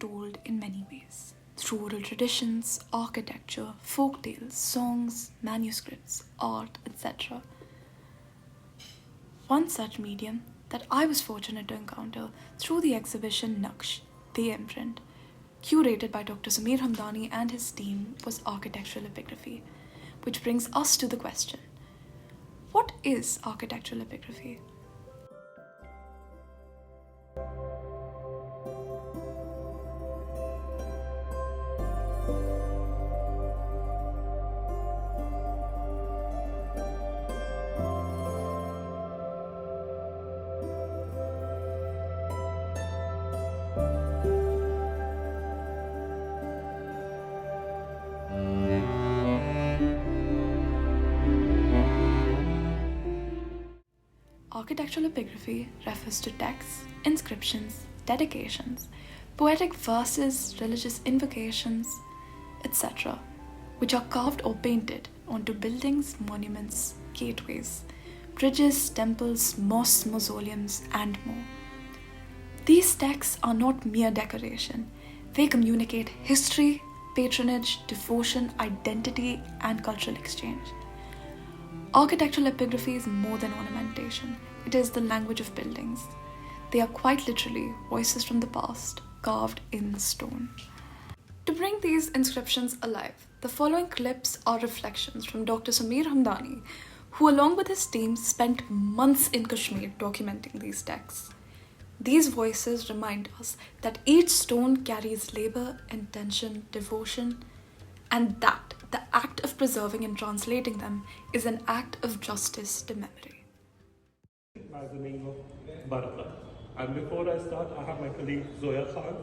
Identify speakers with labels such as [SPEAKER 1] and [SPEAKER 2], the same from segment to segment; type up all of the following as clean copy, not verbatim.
[SPEAKER 1] told in many ways through oral traditions, architecture, folk tales, songs, manuscripts, art, etc. One such medium that I was fortunate to encounter through the exhibition Naqsh The Imprint, curated by Dr. Sameer Hamdani and his team, was architectural epigraphy, which brings us to the question: what is architectural epigraphy? Architectural epigraphy refers to texts, inscriptions, dedications, poetic verses, religious invocations, etc., which are carved or painted onto buildings, monuments, gateways, bridges, temples, mosques, mausoleums, and more. These texts are not mere decoration. They communicate history, patronage, devotion, identity, and cultural exchange. Architectural epigraphy is more than ornamentation. It is the language of buildings. They are quite literally voices from the past, carved in stone. To bring these inscriptions alive, the following clips are reflections from Dr. Sameer Hamdani, who along with his team spent months in Kashmir documenting these texts. These voices remind us that each stone carries labor, intention, devotion, and that the act of preserving and translating them is an act of justice to memory.
[SPEAKER 2] By the name of Barakat. And before I start, I have my colleague Zoya Khan.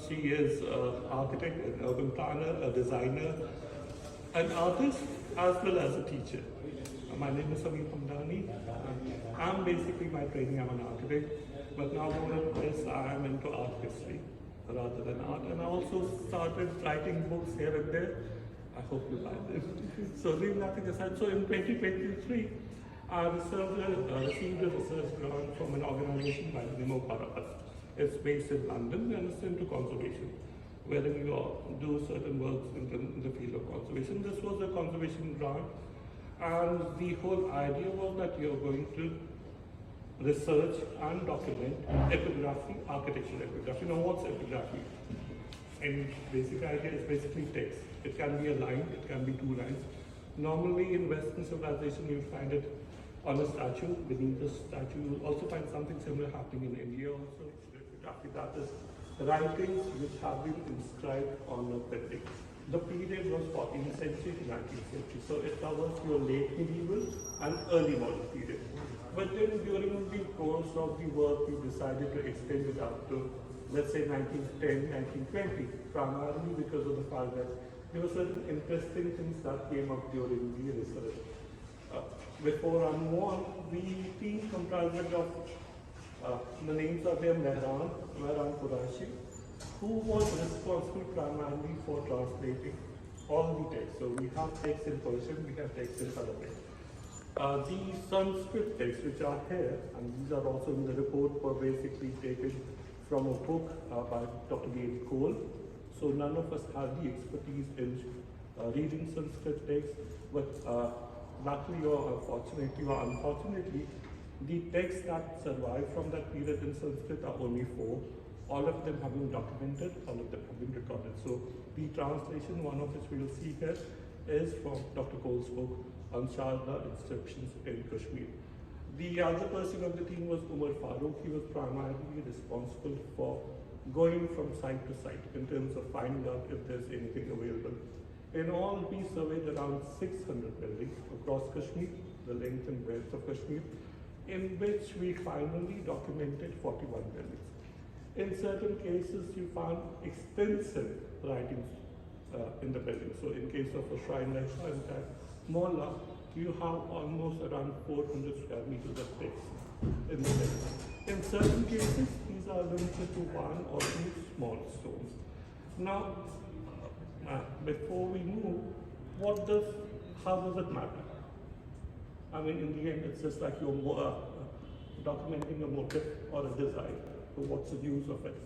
[SPEAKER 2] She is an architect, an urban planner, a designer, an artist, as well as a teacher. My name is Sameer Hamdani. I'm basically by training, I'm an architect, but now more than this, I am into art history rather than art. And I also started writing books here and there. I hope you buy them. So leave nothing aside. So in 2023, I received a research grant from an organization by the name of Barakat. It's based in London and it's into conservation, wherein you do certain works in the field of conservation. This was a conservation grant, and the whole idea was that you're going to research and document epigraphy, architectural epigraphy. Now what's epigraphy? And basic idea is basically text. It can be a line, it can be two lines. Normally in Western civilization you find it on a statue. Beneath the statue you'll also find something similar happening in India also. Epigraphy, that is writings which have been inscribed on a building. The period was 14th century to 19th century, so it covers your late medieval and early modern period. But then during the course of the work, we decided to extend it up to, let's say, 1910, 1920, primarily because of the fact that there were certain interesting things that came up during the research. Before I move on, the team comprised of the names are there: Mehran Qurashi, who was responsible primarily for translating all the texts. So we have texts in Persian, we have texts in Arabic. The Sanskrit texts which are here, and these are also in the report, were basically taken from a book by Dr. David Cole. So none of us have the expertise in reading Sanskrit texts, but luckily or unfortunately, the texts that survive from that period in Sanskrit are only 4. All of them have been documented, all of them have been recorded. So the translation, one of which we will see here, is from Dr. Cole's book on Sharda inscriptions in Kashmir. The other person on the team was Umar Farooq. He was primarily responsible for going from site to site in terms of finding out if there's anything available. In all, we surveyed around 600 buildings across Kashmir, the length and breadth of Kashmir, in which we finally documented 41 buildings. In certain cases, you found extensive writings in the building. So in case of a shrine like Mola, you have almost around 400 square meters of text in the building. In certain cases, these are limited to 1 or 2 small stones. Now, before we move, how does it matter? I mean, in the end, it's just like you're documenting a motif or a design. So what's the use of it?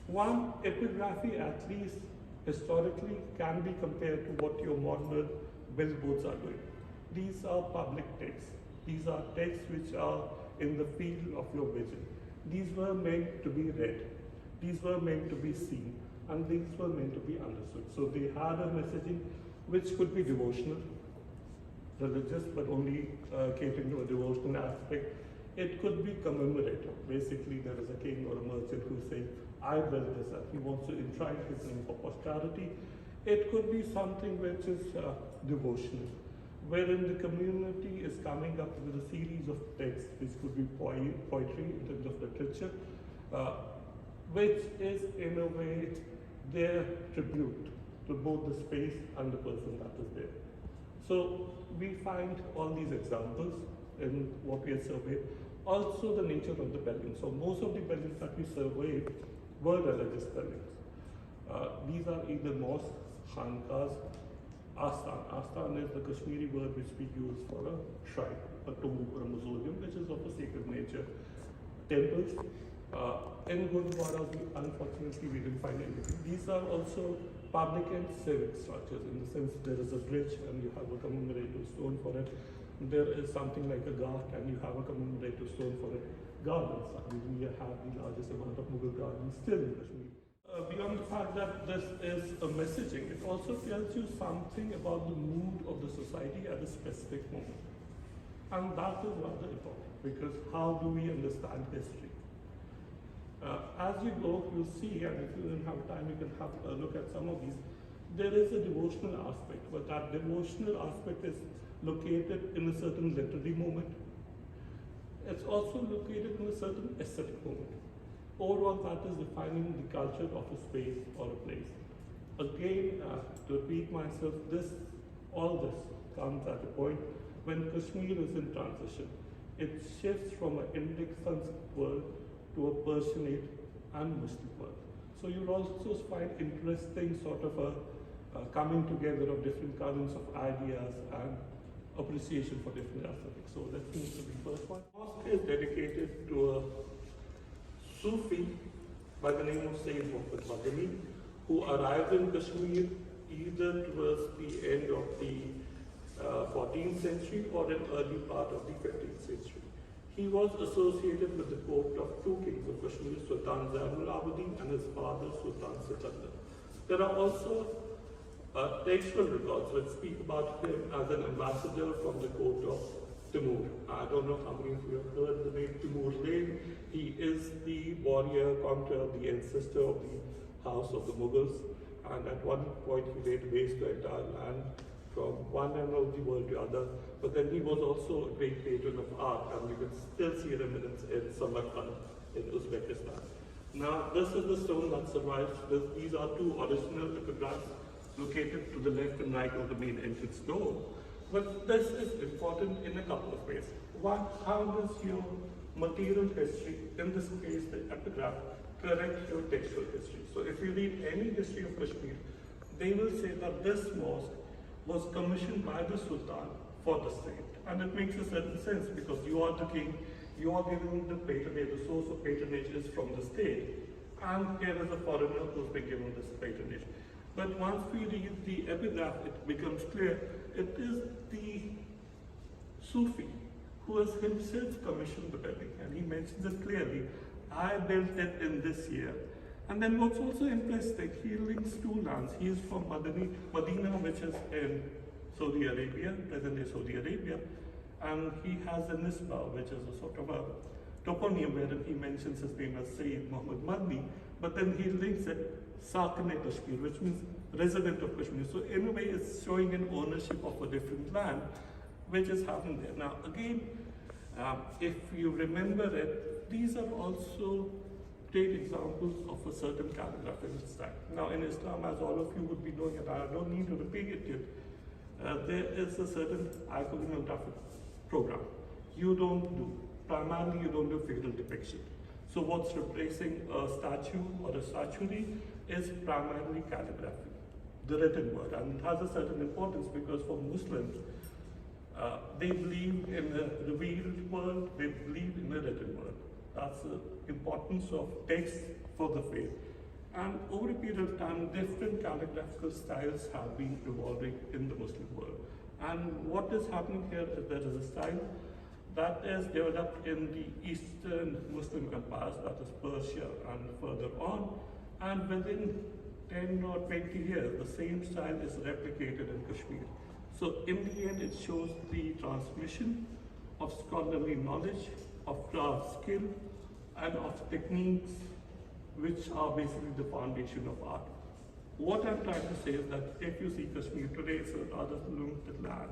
[SPEAKER 2] One, epigraphy, at least historically, can be compared to what your modern billboards are doing. These are public texts. These are texts which are in the field of your vision. These were meant to be read. These were meant to be seen. And these were meant to be understood. So they had a messaging which could be devotional, religious, but only catering to a devotional aspect. It could be commemorative. Basically, there is a king or a merchant who says, I built this and he wants to enshrine his name for posterity. It could be something which is devotional, wherein the community is coming up with a series of texts, which could be poetry in terms of literature, which is in a way their tribute to both the space and the person that is there. So we find all these examples in what we have surveyed. Also the nature of the buildings. So most of the buildings that we surveyed were religious buildings. These are either mosques, khanqahs, astan. Astan is the Kashmiri word which we use for a shrine, a tomb or a mausoleum, which is of a sacred nature. Temples. In Gurdwaras, unfortunately, we didn't find anything. These are also public and civic structures, in the sense there is a bridge and you have a commemorative stone for it. There is something like a ghat and you have a commemorative stone for it. Gardens, I mean, we have the largest amount of Mughal gardens still in Kashmir. Beyond the fact that this is a messaging, it also tells you something about the mood of the society at a specific moment. And that is rather important, because how do we understand history? As you go, you'll see, and if you don't have time, you can have a look at some of these. There is a devotional aspect, but that devotional aspect is located in a certain literary moment. It's also located in a certain aesthetic moment. Overall, that is defining the culture of a space or a place. Again, to repeat myself, all this comes at a point when Kashmir is in transition. It shifts from an Indic Sanskrit world to a Persianate and Muslim world. So you'll also find interesting sort of a coming together of different currents of ideas and appreciation for different aesthetics. So that seems to be the first one. The mosque is dedicated to a Sufi by the name of Sayyid Muhammad Madani, who arrived in Kashmir either towards the end of the 14th century or an early part of the 15th century. He was associated with the court of two kings of Kashmir, Sultan Zainul Abidin and his father, Sultan Sikandar. There are also textual records which speak about him as an ambassador from the court of Timur. I don't know how many of you have heard the name Timur Lane. He is the warrior conqueror, the ancestor of the house of the Mughals, and at one point he laid waste the entire land from one end of the world to the other. But then he was also a great patron of art, and you can still see remnants in Samarkand in Uzbekistan. Now, this is the stone that survives. These are two original epigraphs located to the left and right of the main entrance door. But this is important in a couple of ways. One, how does your material history, in this case the epigraph, correct your textual history? So if you read any history of Kashmir, they will say that this mosque was commissioned by the Sultan for the state. And it makes a certain sense, because you are the king, you are given the patronage, the source of patronage is from the state, and here is a foreigner who's been given this patronage. But once we read the epigraph, it becomes clear it is the Sufi who has himself commissioned the building, and he mentions it clearly. I built it in this year. And then what's also interesting, he links two lands. He is from Medina, which is in Saudi Arabia, present-day Saudi Arabia, and he has a nisba, which is a sort of a toponym wherein he mentions his name as Sayyid Muhammad Madni, but then he links it Sakin Kashmir, which means resident of Kashmir. So in a way, it's showing an ownership of a different land, which is happening there. Now again, if you remember it, these are also great examples of a certain calligraphic style. Now in Islam, as all of you would be knowing, and I don't need to repeat it yet, there is a certain iconographic program. Primarily you don't do figural depiction. So what's replacing a statue or a statuary is primarily calligraphy, the written word. And it has a certain importance because for Muslims, they believe in a revealed word, they believe in a written word. That's the importance of text for the faith. And over a period of time, different calligraphical styles have been evolving in the Muslim world. And what is happening here is there is a style that is developed in the Eastern Muslim empires, that is Persia and further on. And within 10 or 20 years, the same style is replicated in Kashmir. So in the end, it shows the transmission of scholarly knowledge, of craft skill, and of techniques which are basically the foundation of art. What I'm trying to say is that if you see Kashmir today, it's a rather limited land,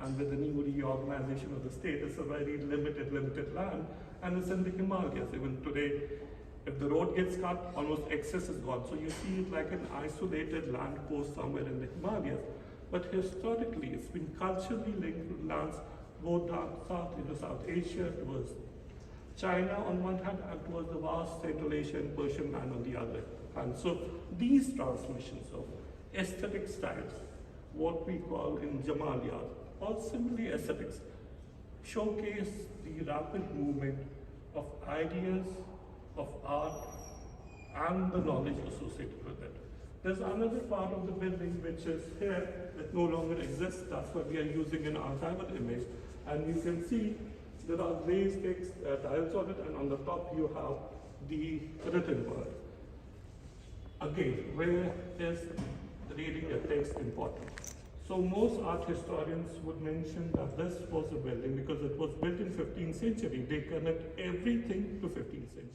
[SPEAKER 2] and with the new reorganization of the state, it's a very limited land, and it's in the Himalayas. Even today, if the road gets cut, almost access is gone. So you see it like an isolated land post somewhere in the Himalayas. But historically, it's been culturally linked to lands both down south, South Asia, towards China on one hand, and towards the vast Central Asian Persian land on the other hand. So these transmissions of aesthetic styles, what we call in Jamaliyat, or simply aesthetics, showcase the rapid movement of ideas, of art, and the knowledge associated with it. There's another part of the building which is here that no longer exists. That's why we are using an archival image. And you can see there are glazed text tiles on it, and on the top you have the written word. Again, where is reading a text important? So most art historians would mention that this was a building because it was built in 15th century. They connect everything to 15th century.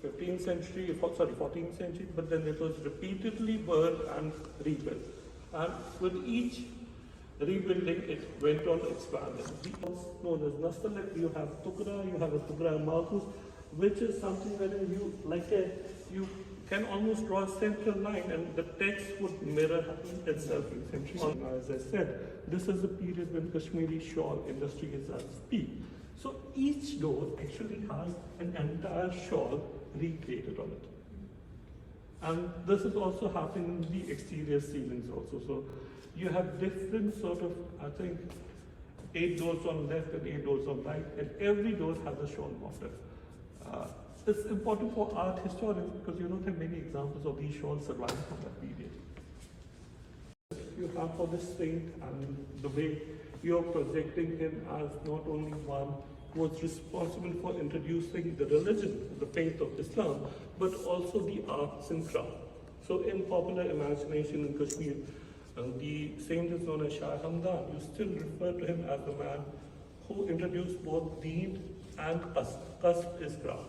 [SPEAKER 2] The 15th century, 14th century, but then it was repeatedly burned and rebuilt. And with each rebuilding, it went on expanding. Known as Nastalet, you have Tukra, you have a Tukra Malchus, which is something that you can almost draw a central line and the text would mirror itself. As I said, this is the period when Kashmiri shawl industry is at its peak. So each door actually has an entire shawl recreated on it. And this is also happening in the exterior ceilings also. So you have different sort of, I think, 8 doors on left and 8 doors on right, and every door has a shawl motif. It's important for art historians because you don't have many examples of these shawls surviving from that period. You have for this saint and the way you're projecting him as not only one who was responsible for introducing the religion, the faith of Islam, but also the arts and craft. So in popular imagination in Kashmir, the saint is known as Shah Hamdan. You still refer to him as the man who introduced both deen and qasd. Qasd is craft.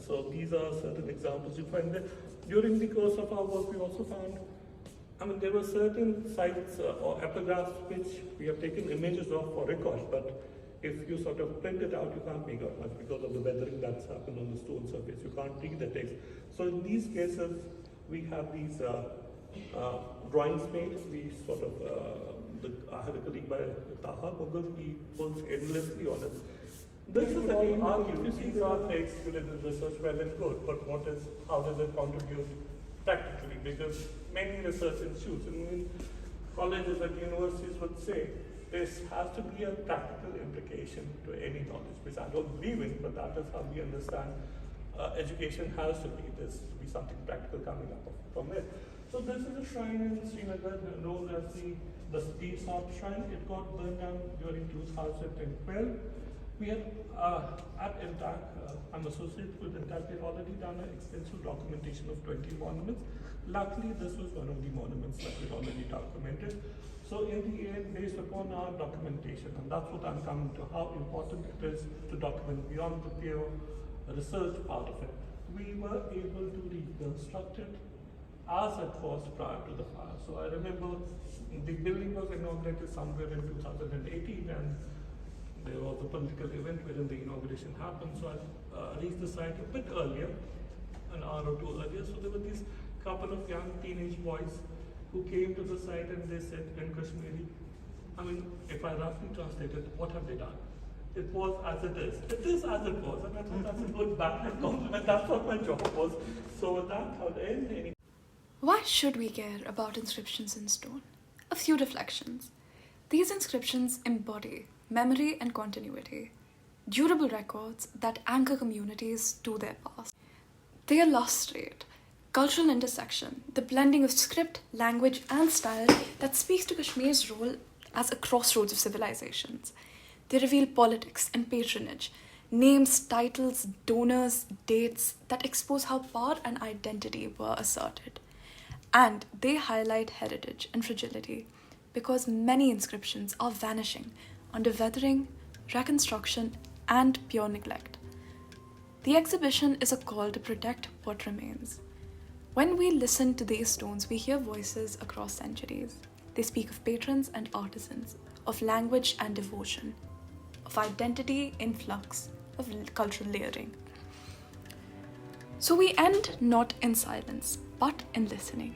[SPEAKER 2] So these are certain examples you find there. During the course of our work, we also found, there were certain sites or epigraphs which we have taken images of for record, but if you sort of print it out, you can't make out much because of the weathering that's happened on the stone surface. You can't read the text. So in these cases, we have these drawings made. We sort of, I had a colleague by Taha Mughal, he pulls endlessly on it. This is again argue. You see, there are texts, you did the research well and good, but how does it contribute practically? Because many research institutes, colleges and universities would say, there has to be a practical implication to any knowledge, which I don't believe in, but that is how we understand education has to be. There's to be something practical coming up from it. So this is a shrine in Srinagar known as the South Shrine. It got burned down during 2012. We had at INTAC, I'm associated with INTAC, they've already done an extensive documentation of 20 monuments. Luckily, this was one of the monuments that we'd already documented. So in the end, based upon our documentation, and that's what I'm coming to, how important it is to document beyond the pure research part of it, we were able to reconstruct it as it was prior to the fire. So I remember the building was inaugurated somewhere in 2018, and there was a political event wherein the inauguration happened. So I reached the site a bit earlier, an hour or two earlier. So there were these couple of young teenage boys who came to the site and they said in Kashmiri, if I roughly translate it, what have they done? It was as it is. It is as it was, and I thought that's a good backward compliment. That's what my job was. So with that, I'll end.
[SPEAKER 1] Why should we care about inscriptions in stone? A few reflections. These inscriptions embody memory and continuity, durable records that anchor communities to their past. They illustrate cultural intersection, the blending of script, language, and style that speaks to Kashmir's role as a crossroads of civilizations. They reveal politics and patronage, names, titles, donors, dates that expose how power and identity were asserted. And they highlight heritage and fragility because many inscriptions are vanishing under weathering, reconstruction, and pure neglect. The exhibition is a call to protect what remains. When we listen to these stones, we hear voices across centuries. They speak of patrons and artisans, of language and devotion, of identity in flux, of cultural layering. So we end not in silence, but in listening.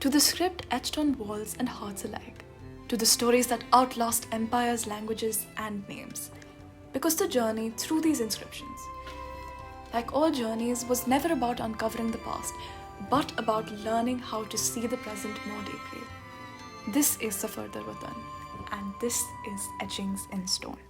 [SPEAKER 1] To the script etched on walls and hearts alike. To the stories that outlast empires, languages, and names. Because the journey through these inscriptions, like all journeys, was never about uncovering the past, but about learning how to see the present more deeply. This is Safar Dar Watan, and this is Etchings in Stone.